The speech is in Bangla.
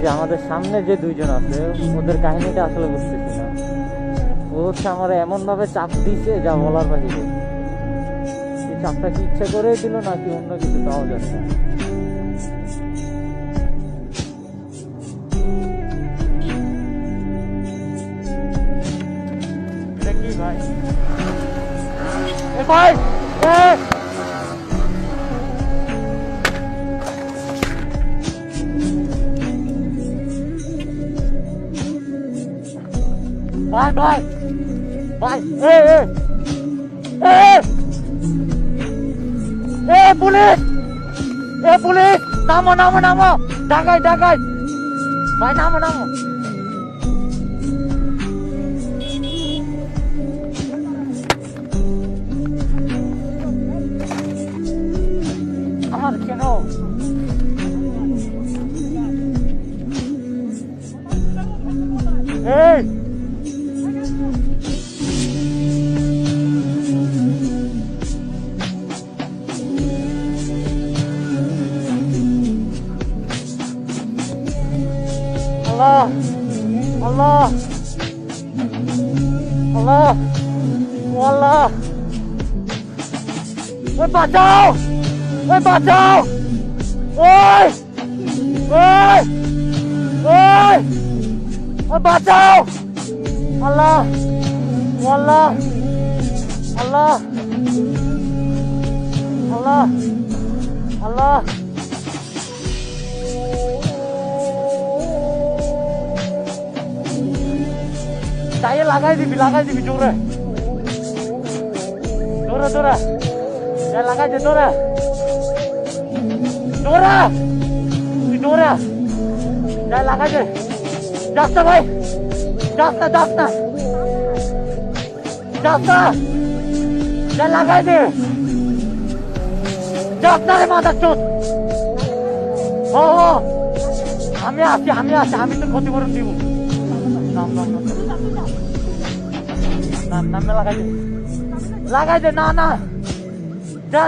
যে আমাদের সামনে যে দুইজন আছে ওদের কাহিনীটা আসলে বুঝতেছি না। ও হচ্ছে আমার এমন ভাবে চাপ দিছে যা বলার বাহিরে। এই চাপটা কি ইচ্ছা করে দিল নাকি অন্য কিছু তাও জানি না। এটা কি ভাই? এ ভাই ভাই ভাই ভাই পুলিশ পুলিশ নামো নামো নামো ডাকাই ডাকাই ভাই নামো নামো আমার কেন এই Allah Allah Allah Allah বাঁচাও বাঁচাও ওই ওই ওই বাঁচাও আল্লাহ আল্লাহ আল্লাহ আল্লাহ আল্লাহ চাইয়ে লাগাই দিবি জোরে জোরে জোরে লাগাই দে জোরে জোরে তুই জোরে যাই লাগাই দে যাস না ভাই যাস না যাই লাগাই দে যাস না রে মাথার চোট ও আমি আছি আমি তো ক্ষতিপূরণ দিব নাম লাগাই দে না যা